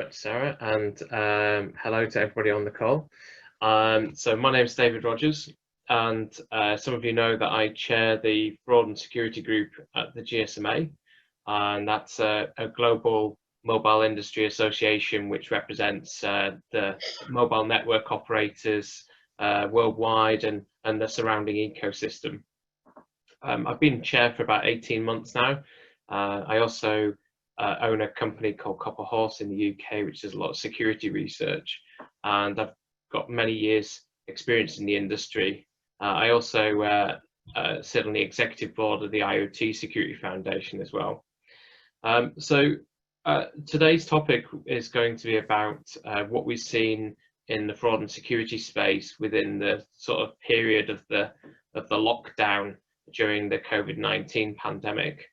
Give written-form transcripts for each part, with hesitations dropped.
Sarah, and hello to everybody on the call. So my name is David Rogers, and some of you know that I chair the Fraud and Security Group at the GSMA, and that's a global mobile industry association which represents the mobile network operators worldwide and the surrounding ecosystem. I've been chair for about 18 months now. I also own a company called Copper Horse in the UK, which does a lot of security research, and I've got many years experience in the industry. I also sit on the executive board of the IoT Security Foundation as well. Today's topic is going to be about what we've seen in the fraud and security space within the sort of period of the lockdown during the COVID-19 pandemic.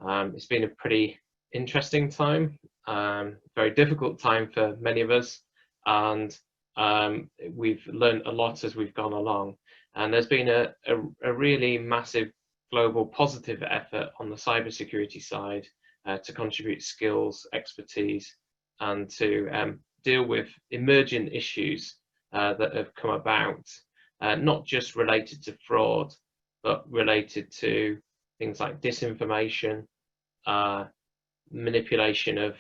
It's been a pretty interesting time, very difficult time for many of us, and we've learned a lot as we've gone along. And there's been a really massive global positive effort on the cybersecurity side to contribute skills, expertise, and to deal with emergent issues that have come about, not just related to fraud, but related to things like disinformation, manipulation of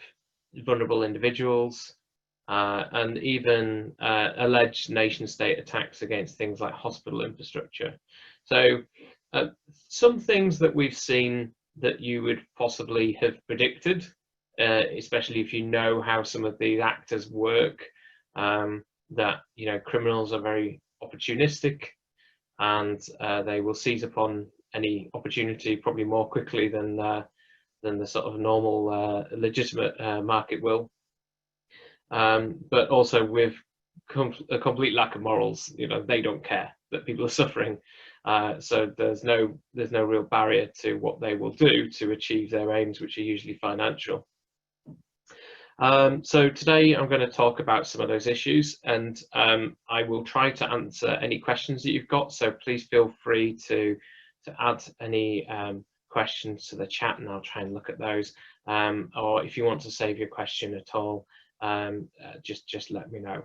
vulnerable individuals, and even alleged nation-state attacks against things like hospital infrastructure. So some things that we've seen that you would possibly have predicted, especially if you know how some of these actors work, that criminals are very opportunistic, and they will seize upon any opportunity probably more quickly than the sort of normal legitimate market will. But also with a complete lack of morals, they don't care that people are suffering. So there's no real barrier to what they will do to achieve their aims, which are usually financial. So today I'm going to talk about some of those issues, and I will try to answer any questions that you've got. So please feel free to add any questions to the chat, and I'll try and look at those. Or if you want to save your question at all, just let me know.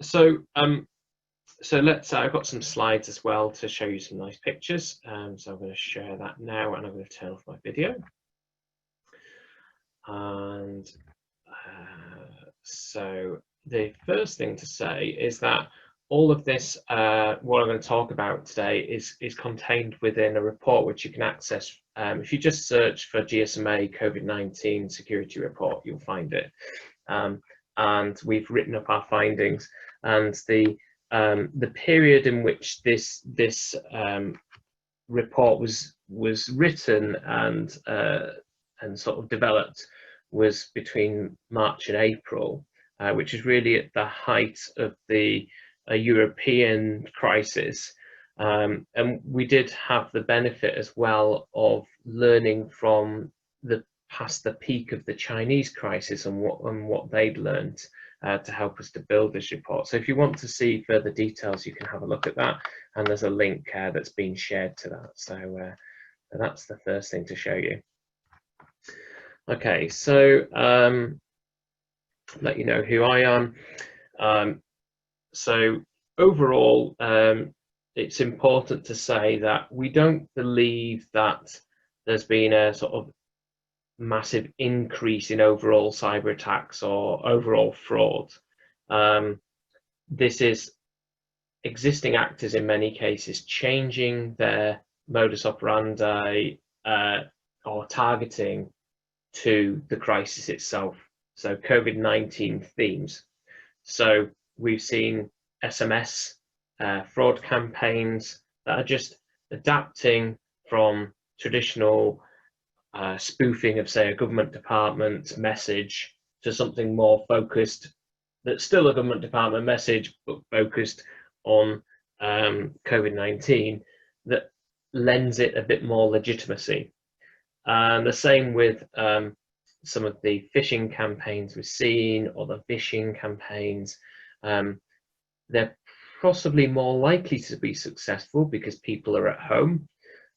So I've got some slides as well to show you some nice pictures. So I'm going to share that now, and I'm going to turn off my video. And so the first thing to say is that all of this, what I'm going to talk about today, is contained within a report which you can access. If you just search for GSMA COVID-19 security report, you'll find it. And we've written up our findings, and the period in which this report was written and sort of developed was between March and April, which is really at the height of the European crisis. And we did have the benefit as well of learning from past the peak of the Chinese crisis and what they'd learned to help us to build this report. So if you want to see further details, you can have a look at that, and there's a link that's been shared to that. So that's the first thing to show you. Okay, so let you know who I am. So overall, it's important to say that we don't believe that there's been a sort of massive increase in overall cyber attacks or overall fraud. This is existing actors in many cases changing their modus operandi or targeting to the crisis itself. So COVID-19 themes. So we've seen SMS fraud campaigns that are just adapting from traditional spoofing of, say, a government department message to something more focused, that's still a government department message, but focused on COVID-19, that lends it a bit more legitimacy. And the same with some of the phishing campaigns we've seen, or the phishing campaigns. They're possibly more likely to be successful because people are at home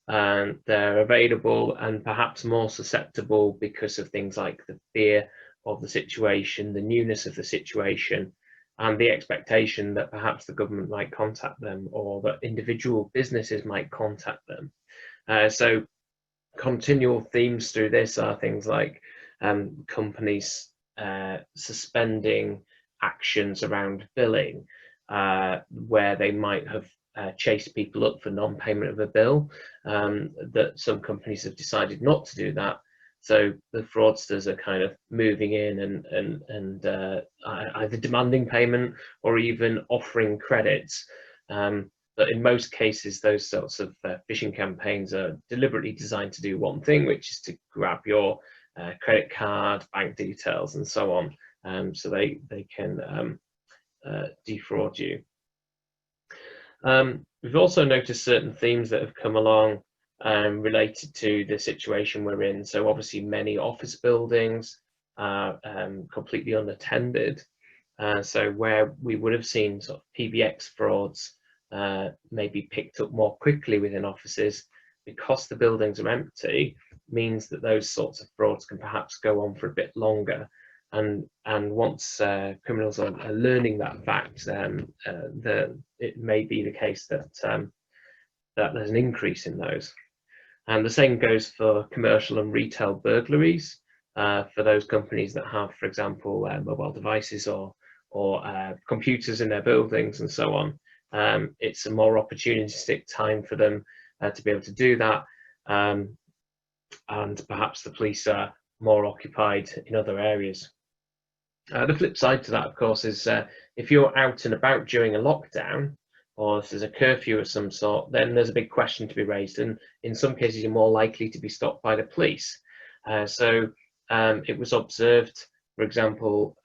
and they're available, and perhaps more susceptible because of things like the fear of the situation, the newness of the situation, and the expectation that perhaps the government might contact them or that individual businesses might contact them. So continual themes through this are things like companies suspending actions around billing, where they might have chased people up for non-payment of a bill, that some companies have decided not to do that. So the fraudsters are kind of moving in and either demanding payment or even offering credits. But in most cases, those sorts of phishing campaigns are deliberately designed to do one thing, which is to grab your credit card, bank details, and so on, so they can defraud you. We've also noticed certain themes that have come along related to the situation we're in. So obviously many office buildings are completely unattended. So where we would have seen sort of PBX frauds maybe picked up more quickly within offices, because the buildings are empty, means that those sorts of frauds can perhaps go on for a bit longer. And once criminals are learning that fact, it may be the case that that there's an increase in those. And the same goes for commercial and retail burglaries, for those companies that have, for example, mobile devices or computers in their buildings and so on. It's a more opportunistic time for them to be able to do that, and perhaps the police are more occupied in other areas. The flip side to that, of course, is if you're out and about during a lockdown, or if there's a curfew of some sort, then there's a big question to be raised, and in some cases you're more likely to be stopped by the police. So it was observed, for example,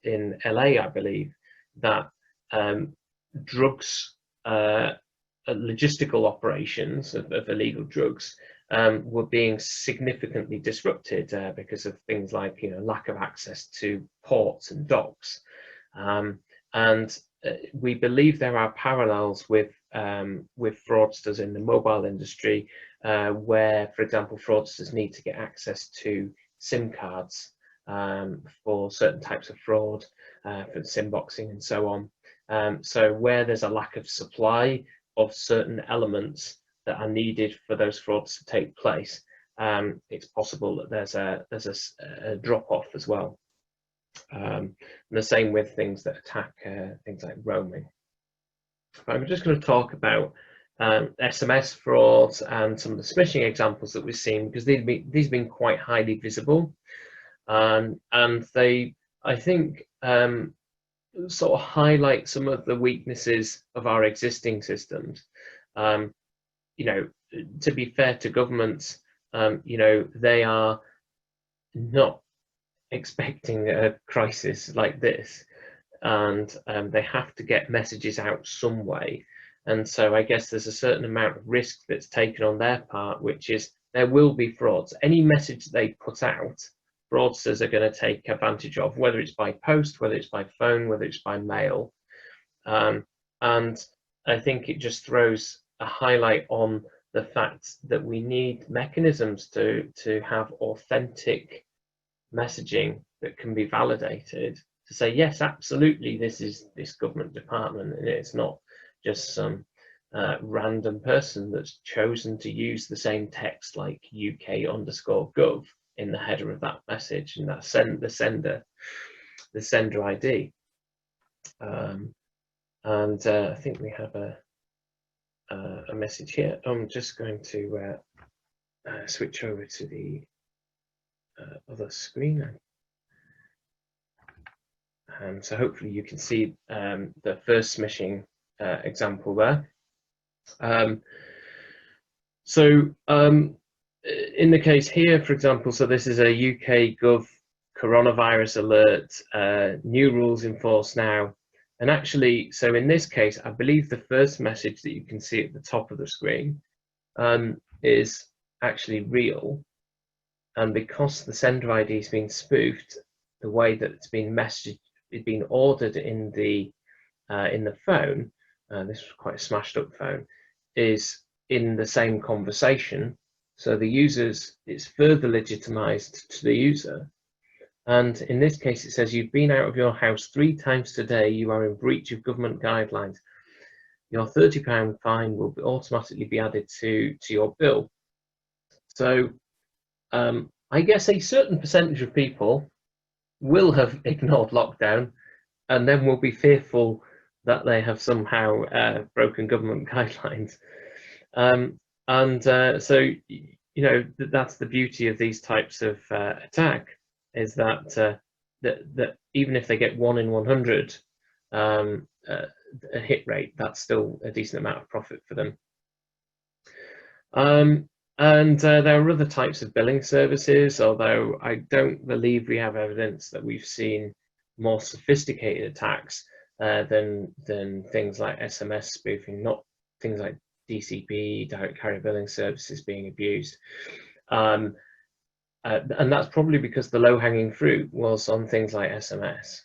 in LA, I believe, that drugs, logistical operations of illegal drugs were being significantly disrupted because of things like, lack of access to ports and docks. And we believe there are parallels with fraudsters in the mobile industry, where, for example, fraudsters need to get access to SIM cards for certain types of fraud, for SIM boxing and so on. So where there's a lack of supply of certain elements that are needed for those frauds to take place, it's possible that there's a drop-off as well. And the same with things that attack things like roaming. I'm just going to talk about SMS frauds and some of the smishing examples that we've seen, because these have been quite highly visible, and they, I think, sort of highlight some of the weaknesses of our existing systems. To be fair to governments, they are not expecting a crisis like this, and they have to get messages out some way. And so I guess there's a certain amount of risk that's taken on their part, which is there will be frauds. Any message they put out, fraudsters are going to take advantage of, whether it's by post, whether it's by phone, whether it's by mail. And I think it just throws a highlight on the fact that we need mechanisms to have authentic messaging that can be validated, to say, yes, absolutely, this is this government department, and it's not just some random person that's chosen to use the same text like UK_gov in the header of that message, and that's the sender ID. I think we have a message here. I'm just going to switch over to the other screen, and so hopefully you can see the first smishing example there. In the case here, for example, so this is a UK Gov coronavirus alert, new rules in force now. And actually, so in this case, I believe the first message that you can see at the top of the screen is actually real. And because the sender ID has been spoofed, the way that it's been messaged, it's been ordered in the phone, this was quite a smashed up phone, is in the same conversation. So the it's further legitimized to the user And in this case, it says you've been out of your house 3 times today. You are in breach of government guidelines. Your £30 fine will automatically be added to your bill. So I guess a certain percentage of people will have ignored lockdown and then will be fearful that they have somehow broken government guidelines. So, you know, that's the beauty of these types of attack, is that, that even if they get 1 in 100 a hit rate, that's still a decent amount of profit for them. There are other types of billing services, although I don't believe we have evidence that we've seen more sophisticated attacks than things like SMS spoofing, not things like DCP, direct carrier billing services, being abused. And that's probably because the low-hanging fruit was on things like SMS.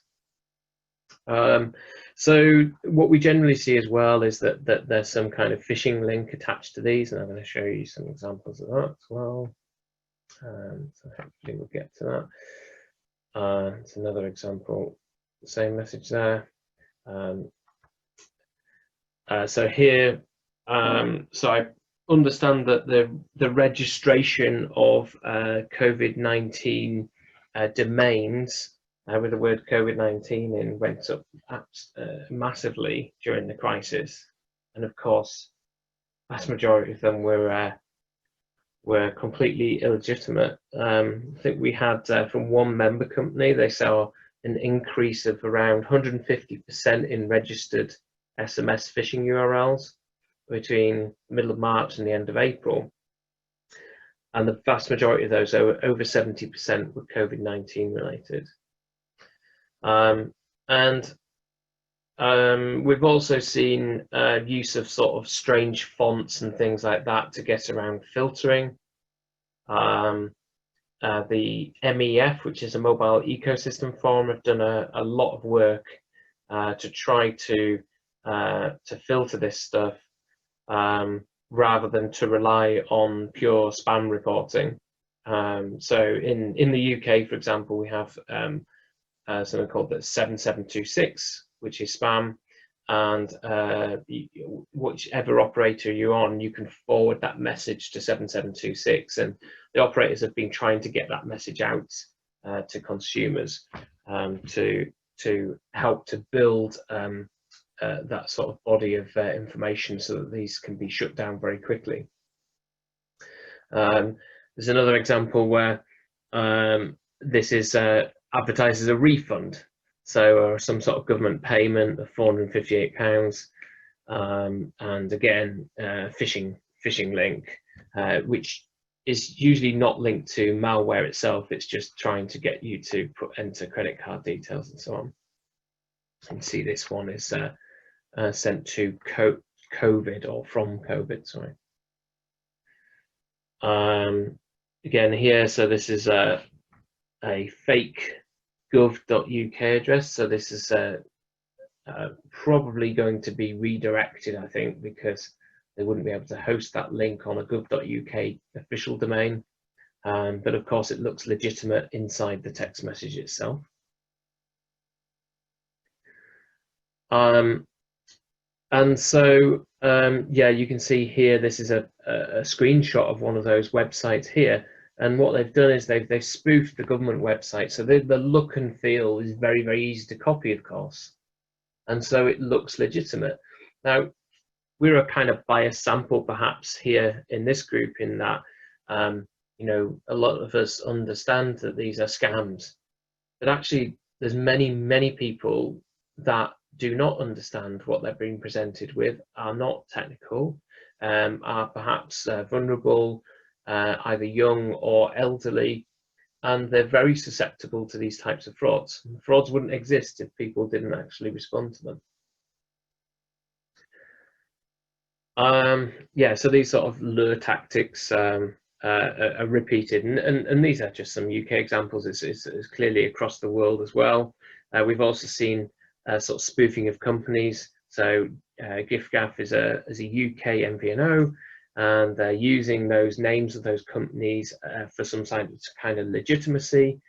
So what we generally see as well is that there's some kind of phishing link attached to these, and I'm going to show you some examples of that as well. So hopefully we'll get to that. It's another example, same message there. So here, so I understand that the registration of COVID-19 domains with the word COVID-19 in went up massively during the crisis, and of course, vast majority of them were completely illegitimate. I think we had from one member company, they saw an increase of around 150% in registered SMS phishing URLs between the middle of March and the end of April. And the vast majority of those, over 70%, were COVID-19 related. We've also seen use of sort of strange fonts and things like that to get around filtering. The MEF, which is a mobile ecosystem forum, have done a lot of work to try to filter this stuff rather than to rely on pure spam reporting. So in the UK, for example, we have something called the 7726, which is spam, and whichever operator you're on, you can forward that message to 7726, and the operators have been trying to get that message out to consumers to help to build that sort of body of information so that these can be shut down very quickly. There's another example where this is advertised as a refund, so some sort of government payment of £458, and again phishing link, which is usually not linked to malware itself. It's just trying to get you to enter credit card details and so on. You can see this one is sent to COVID, or from COVID, sorry. Again here, so this is a fake gov.uk address, so this is probably going to be redirected, I think, because they wouldn't be able to host that link on a gov.uk official domain, but of course it looks legitimate inside the text message itself. And so yeah, you can see here this is a screenshot of one of those websites here, and what they've done is they've spoofed the government website, so the look and feel is very, very easy to copy, of course, and so it looks legitimate. Now, we're a kind of biased sample perhaps here in this group, in that you know, a lot of us understand that these are scams, but actually there's many people that do not understand what they're being presented with, are not technical, are perhaps vulnerable, either young or elderly, and they're very susceptible to these types of frauds. Frauds wouldn't exist if people didn't actually respond to them. Yeah, so these sort of lure tactics are repeated, and these are just some UK examples. It's clearly across the world as well. We've also seen sort of spoofing of companies. So giffgaff is a UK MVNO, and they're using those names of those companies for some kind of legitimacy.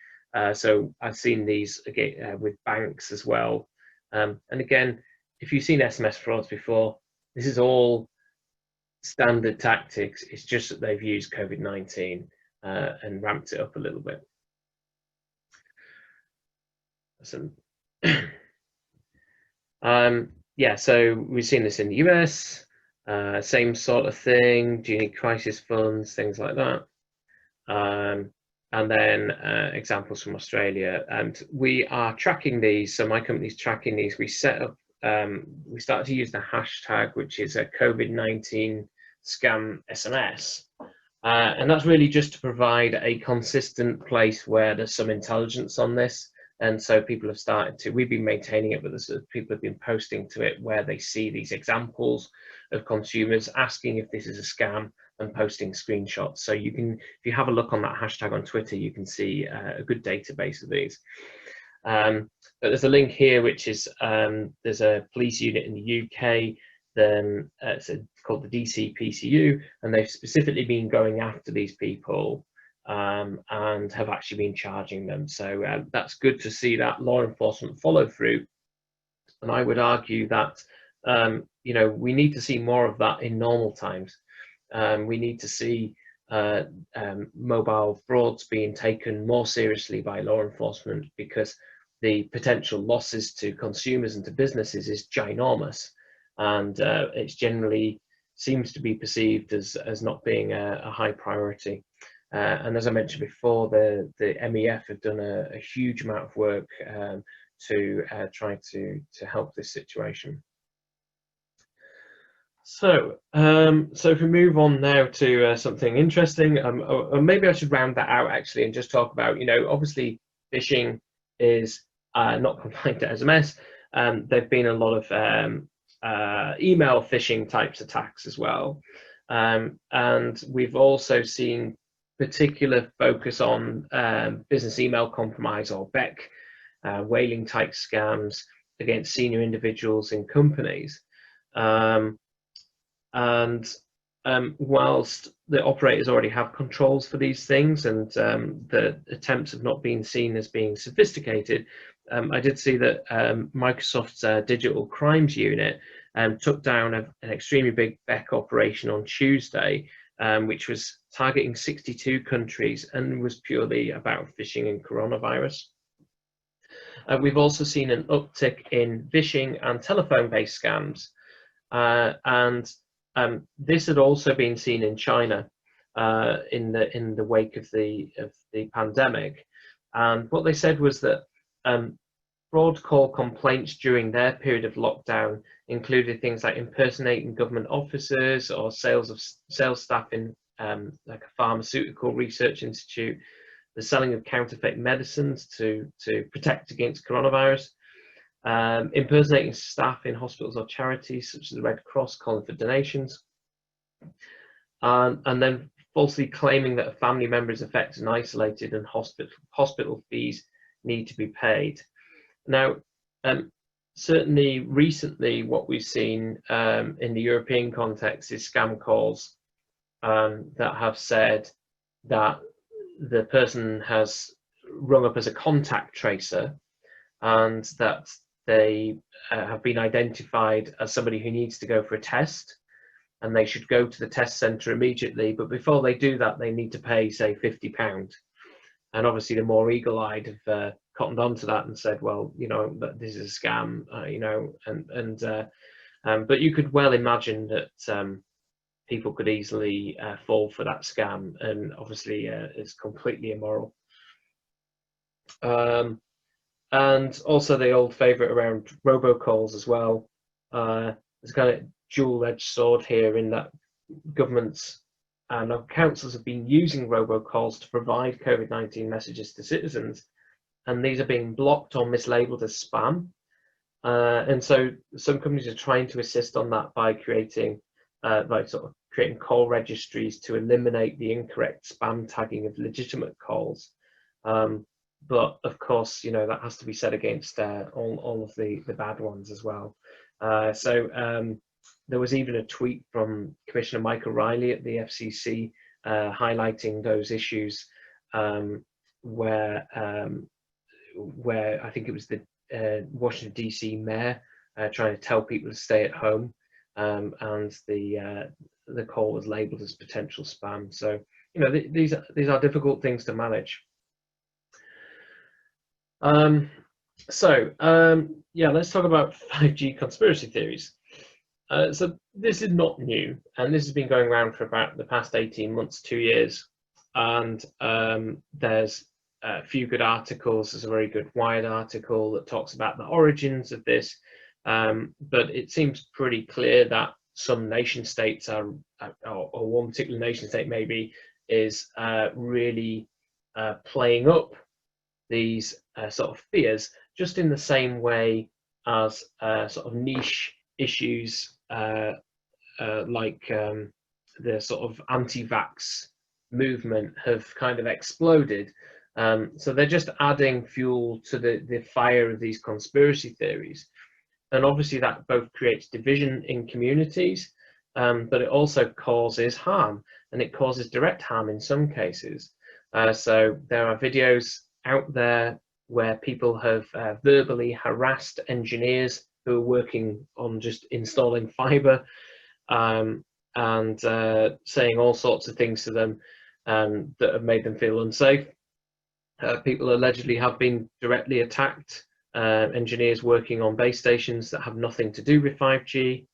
So I've seen these again with banks as well. And again, if you've seen SMS frauds before, this is all standard tactics. It's just that they've used COVID-19 and ramped it up a little bit. So, yeah, so we've seen this in the US, same sort of thing. Do you need crisis funds, things like that? And then examples from Australia. And we are tracking these. So my company's tracking these. We set up, we started to use the hashtag, which is a COVID-19 scam SMS. And that's really just to provide a consistent place where there's some intelligence on this. And so people have started to, we've been maintaining it, but people have been posting to it where they see these examples of consumers asking if this is a scam and posting screenshots. So you can, if you have a look on that hashtag on Twitter, you can see a good database of these. But there's a link here, which is, there's a police unit in the UK, then it's called the DCPCU, and they've specifically been going after these people and have actually been charging them. So that's good to see that law enforcement follow through. And I would argue that, you know, we need to see more of that in normal times. We need to see mobile frauds being taken more seriously by law enforcement, because the potential losses to consumers and to businesses is ginormous, and it's generally seems to be perceived as not being a high priority. And as I mentioned before, the MEF have done a huge amount of work to try to help this situation. So, so if we move on now to something interesting, or maybe I should round that out actually and just talk about, you know, obviously phishing is not confined to SMS. There've been a lot of email phishing types attacks as well, and we've also seen particular focus on business email compromise, or BEC, whaling type scams against senior individuals in companies. And whilst the operators already have controls for these things, and the attempts have not been seen as being sophisticated, I did see that Microsoft's digital crimes unit took down an extremely big BEC operation on Tuesday, which was targeting 62 countries and was purely about phishing and coronavirus. We've also seen an uptick in phishing and telephone-based scams, and this had also been seen in China in the wake of the pandemic. And what they said was that fraud call complaints during their period of lockdown included things like impersonating government officers or sales staff in like a pharmaceutical research institute, the selling of counterfeit medicines to protect against coronavirus, impersonating staff in hospitals or charities such as the Red Cross calling for donations, and then falsely claiming that a family member is affected and isolated and hospital fees need to be paid. Now, certainly recently what we've seen in the European context is scam calls that have said that the person has rung up as a contact tracer, and that they have been identified as somebody who needs to go for a test, and they should go to the test centre immediately. But before they do that, they need to pay, say, £50. And obviously the more eagle-eyed have cottoned onto that and said, well, you know, that this is a scam, you know, but you could well imagine that people could easily fall for that scam, and obviously it's completely immoral. And also the old favourite around robocalls as well. There's kind of dual-edged sword here in that governments and councils have been using robocalls to provide COVID-19 messages to citizens, and these are being blocked or mislabeled as spam. And so some companies are trying to assist on that by creating creating call registries to eliminate the incorrect spam tagging of legitimate calls. But of course, you know, that has to be set against all of the bad ones as well. There was even a tweet from Commissioner Michael Riley at the FCC highlighting those issues where I think it was the Washington D.C. mayor trying to tell people to stay at home, and the call was labelled as potential spam. So these are difficult things to manage. Yeah, let's talk about 5G conspiracy theories. So this is not new, and this has been going around for about the past 18 months, 2 years. And there's a few good articles. There's a very good Wired article that talks about the origins of this. But it seems pretty clear that some nation states are, or one particular nation state maybe, is really playing up these sort of fears, just in the same way as sort of niche issues like the sort of anti-vax movement have kind of exploded. So they're just adding fuel to the fire of these conspiracy theories. And obviously that both creates division in communities, but it also causes harm, and it causes direct harm in some cases. So there are videos out there where people have verbally harassed engineers who are working on just installing fiber, and saying all sorts of things to them that have made them feel unsafe. People allegedly have been directly attacked, engineers working on base stations that have nothing to do with 5G.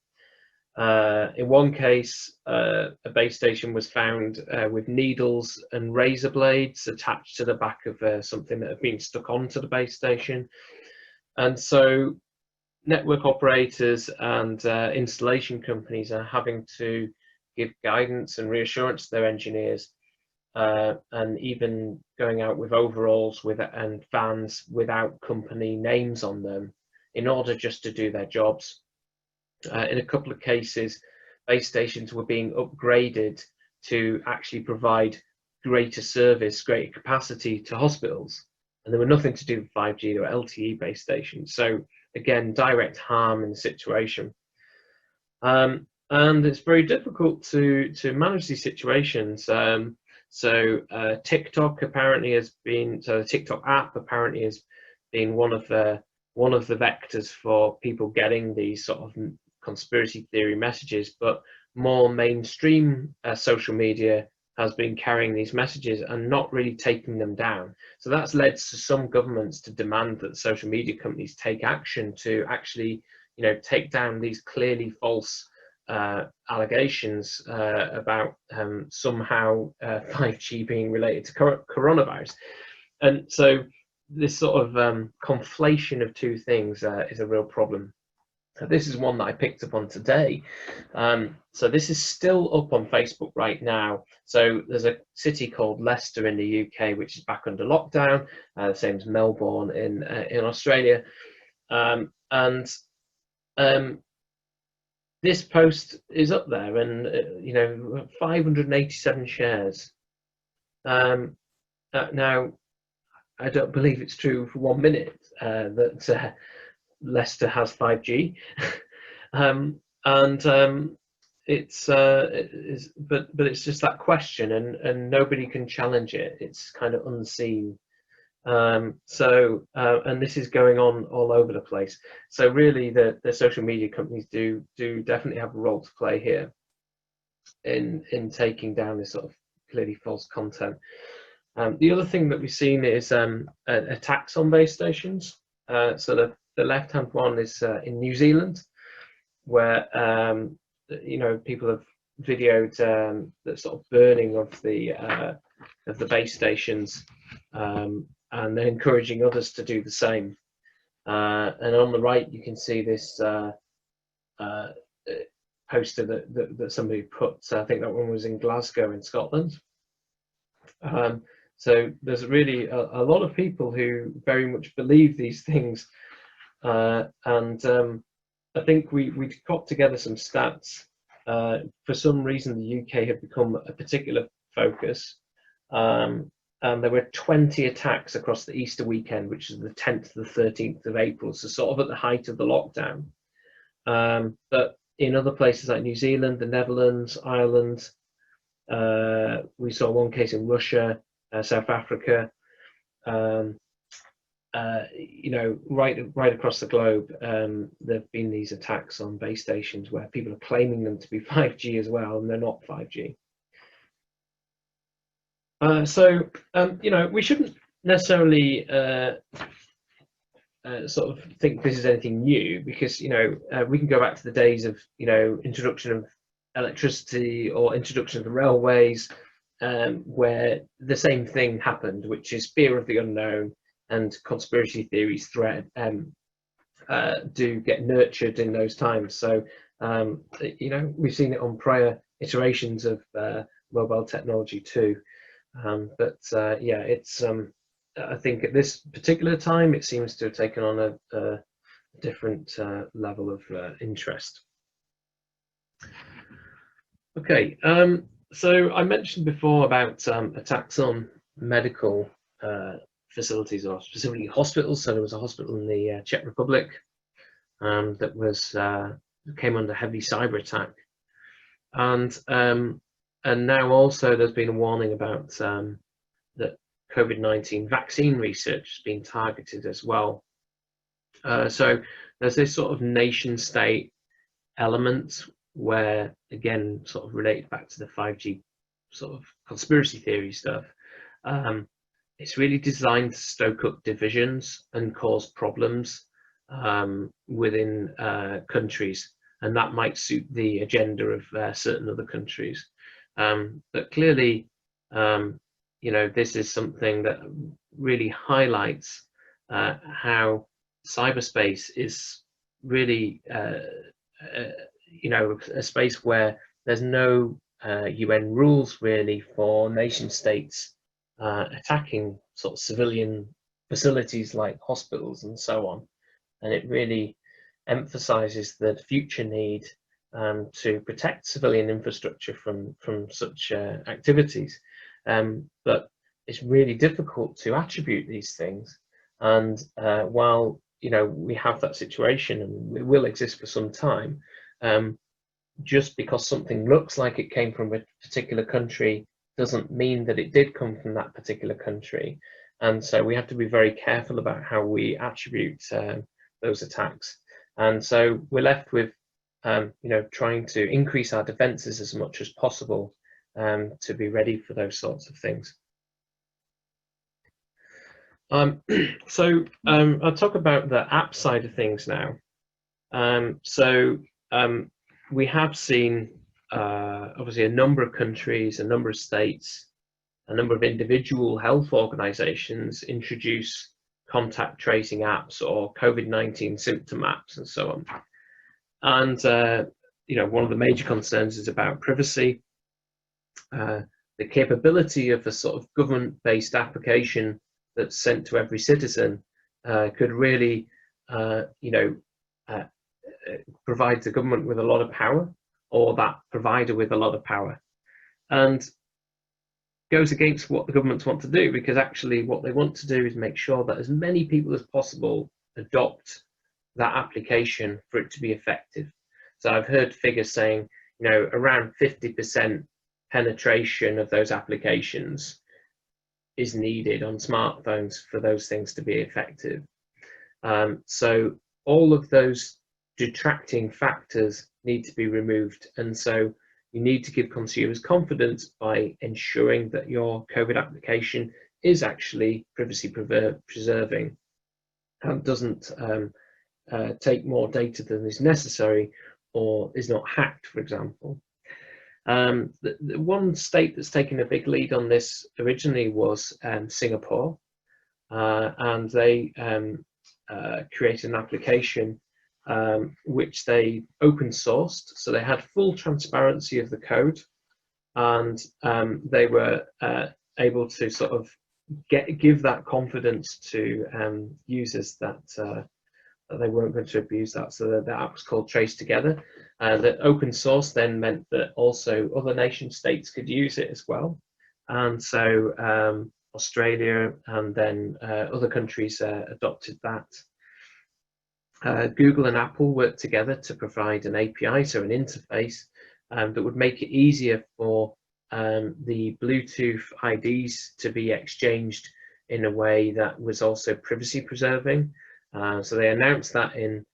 In one case, a base station was found with needles and razor blades attached to the back of something that had been stuck onto the base station. And so network operators and installation companies are having to give guidance and reassurance to their engineers, and even going out with overalls and vans without company names on them in order just to do their jobs. In a couple of cases, base stations were being upgraded to actually provide greater service, greater capacity to hospitals, and they were nothing to do with 5G. They were LTE base stations. So again, direct harm in the situation. And it's very difficult to manage these situations. TikTok apparently has been, so the TikTok app apparently has been one of the vectors for people getting these sort of conspiracy theory messages, but more mainstream social media has been carrying these messages and not really taking them down. So that's led to some governments to demand that social media companies take action to actually, take down these clearly false allegations about somehow 5G being related to coronavirus. And so this sort of conflation of two things is a real problem. This is one that I picked up on today. So this is still up on Facebook right now. So there's a city called Leicester in the UK, which is back under lockdown, same as Melbourne in Australia. This post is up there, and 587 shares. Now, I don't believe it's true for 1 minute that Leicester has 5G, but it's just that question, and nobody can challenge it. It's kind of unseen. And this is going on all over the place. So really, the social media companies do definitely have a role to play here in taking down this sort of clearly false content. The other thing that we've seen is attacks on base stations. So the left-hand one is in New Zealand, where people have videoed the sort of burning of the base stations, and they're encouraging others to do the same. And on the right, you can see this poster that somebody put. So I think that one was in Glasgow in Scotland. So there's really a lot of people who very much believe these things. I think we got together some stats. For some reason, the UK had become a particular focus. And there were 20 attacks across the Easter weekend, which is the 10th to the 13th of April, so sort of at the height of the lockdown. But in other places like New Zealand, the Netherlands, Ireland, we saw one case in Russia, South Africa. you know, right across the globe, there have been these attacks on base stations where people are claiming them to be 5G as well, and they're not 5G. You know, we shouldn't necessarily sort of think this is anything new, because, you know, we can go back to the days of, you know, introduction of electricity or introduction of the railways, where the same thing happened, which is fear of the unknown, and conspiracy theories do get nurtured in those times. So, you know, we've seen it on prior iterations of mobile technology too. Yeah, it's I think at this particular time it seems to have taken on a different level of interest. Okay, so I mentioned before about attacks on medical facilities, or specifically hospitals. So there was a hospital in the Czech Republic that was came under heavy cyber attack, and now also there's been a warning about that COVID-19 vaccine research has been targeted as well. So there's this sort of nation state element where, again, sort of related back to the 5G sort of conspiracy theory stuff. It's really designed to stoke up divisions and cause problems within countries, and that might suit the agenda of certain other countries. But clearly, you know, this is something that really highlights how cyberspace is really, you know, a space where there's no UN rules really for nation states attacking sort of civilian facilities like hospitals and so on. And it really emphasizes the future need to protect civilian infrastructure from such activities. But it's really difficult to attribute these things. And while, you know, we have that situation and it will exist for some time, just because something looks like it came from a particular country doesn't mean that it did come from that particular country. And so we have to be very careful about how we attribute those attacks. And so we're left with, you know, trying to increase our defenses as much as possible to be ready for those sorts of things. I'll talk about the app side of things now. We have seen obviously a number of countries, a number of states, a number of individual health organizations introduce contact tracing apps or COVID-19 symptom apps and so on. And you know, one of the major concerns is about privacy. The capability of a sort of government-based application that's sent to every citizen could really, you know, provide the government with a lot of power, or that provider with a lot of power, and goes against what the governments want to do, because actually what they want to do is make sure that as many people as possible adopt that application for it to be effective. So I've heard figures saying, you know, around 50% penetration of those applications is needed on smartphones for those things to be effective. So all of those detracting factors need to be removed, and so you need to give consumers confidence by ensuring that your COVID application is actually privacy preserving and doesn't take more data than is necessary, or is not hacked, for example. The one state that's taken a big lead on this originally was Singapore, and they created an application which they open sourced, so they had full transparency of the code, and they were able to sort of give that confidence to users that they weren't going to abuse that. So the app was called Trace Together. The open source then meant that also other nation states could use it as well, and so Australia and then other countries adopted that. Google and Apple worked together to provide an API, so an interface that would make it easier for the Bluetooth IDs to be exchanged in a way that was also privacy preserving. So they announced that in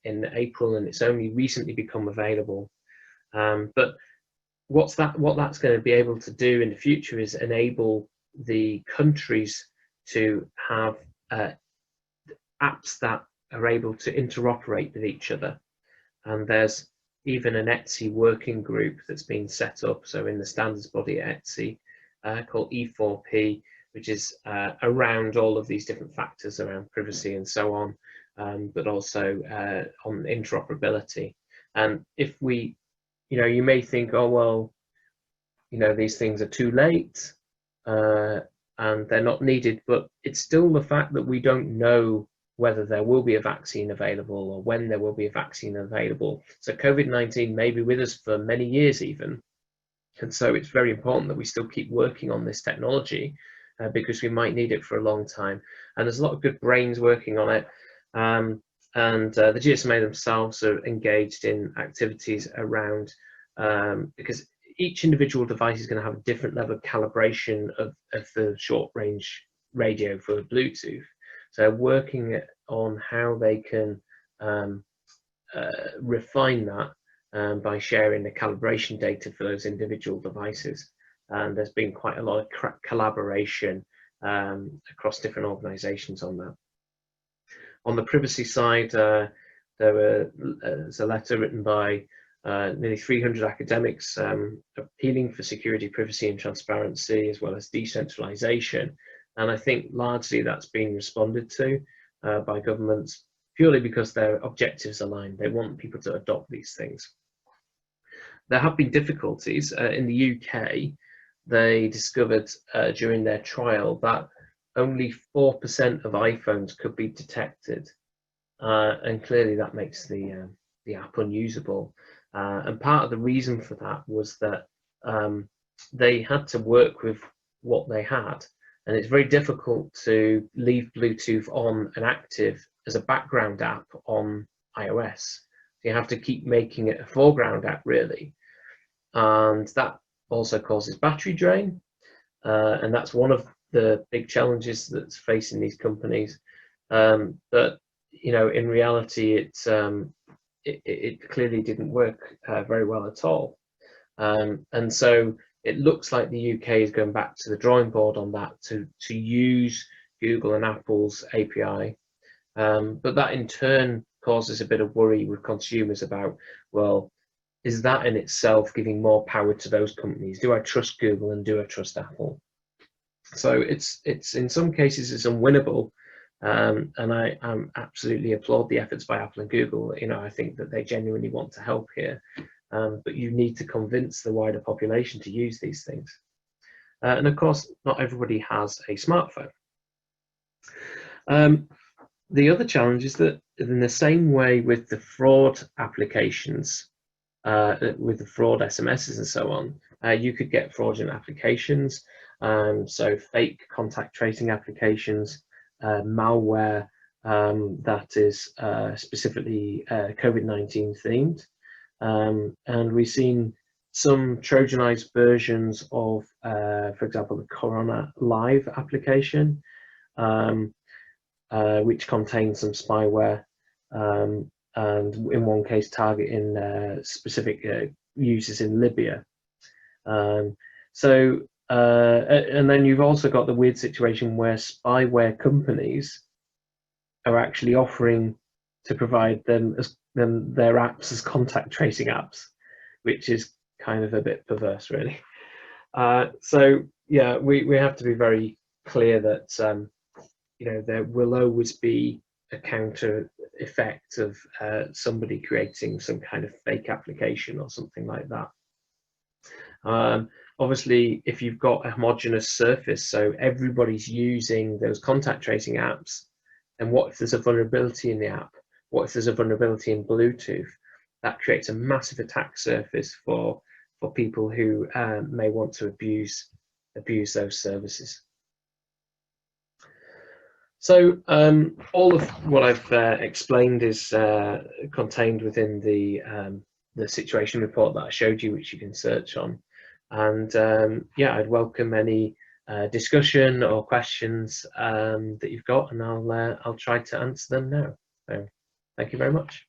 April, and it's only recently become available. But what that's going to be able to do in the future is enable the countries to have apps that are able to interoperate with each other. And there's even an ETSI working group that's been set up, so in the standards body at ETSI, called E4P, which is around all of these different factors around privacy and so on, but also on interoperability. And if we, you may think, oh, well, these things are too late and they're not needed, but it's still the fact that we don't know whether there will be a vaccine available or when there will be a vaccine available. So COVID-19 may be with us for many years even. And so it's very important that we still keep working on this technology because we might need it for a long time. And there's a lot of good brains working on it. And the GSMA themselves are engaged in activities around, because each individual device is going to have a different level of calibration of the short range radio for Bluetooth. So working on how they can refine that by sharing the calibration data for those individual devices. And there's been quite a lot of collaboration across different organizations on that. On the privacy side, there's a letter written by nearly 300 academics appealing for security, privacy and transparency, as well as decentralization. And I think largely that's been responded to by governments purely because their objectives align. They want people to adopt these things. There have been difficulties. In the UK, they discovered during their trial that only 4% of iPhones could be detected. And clearly that makes the app unusable. And part of the reason for that was that they had to work with what they had. And it's very difficult to leave Bluetooth on and active as a background app on iOS. So you have to keep making it a foreground app, really. And that also causes battery drain. And that's one of the big challenges that's facing these companies. But, in reality, it clearly didn't work very well at all. And so it looks like the UK is going back to the drawing board on that to use Google and Apple's API. But that in turn causes a bit of worry with consumers about, well, is that in itself giving more power to those companies? Do I trust Google and do I trust Apple? So it's in some cases it's unwinnable. And I absolutely applaud the efforts by Apple and Google. I think that they genuinely want to help here. But you need to convince the wider population to use these things. And of course, not everybody has a smartphone. The other challenge is that in the same way with the fraud applications, with the fraud SMSs and so on, you could get fraudulent applications. So fake contact tracing applications, malware that is specifically COVID-19 themed. And we've seen some Trojanized versions of, for example, the Corona Live application, which contains some spyware, and in one case targeting specific users in Libya. And then you've also got the weird situation where spyware companies are actually offering to provide them their apps as contact tracing apps, which is kind of a bit perverse, really. So yeah, we have to be very clear that there will always be a counter effect of somebody creating some kind of fake application or something like that. Obviously, if you've got a homogeneous surface, so everybody's using those contact tracing apps, then what if there's a vulnerability in the app? What if there's a vulnerability in Bluetooth? That creates a massive attack surface for people who may want to abuse those services. So all of what I've explained is contained within the situation report that I showed you, which you can search on. And yeah, I'd welcome any discussion or questions that you've got, and I'll try to answer them now. So thank you very much.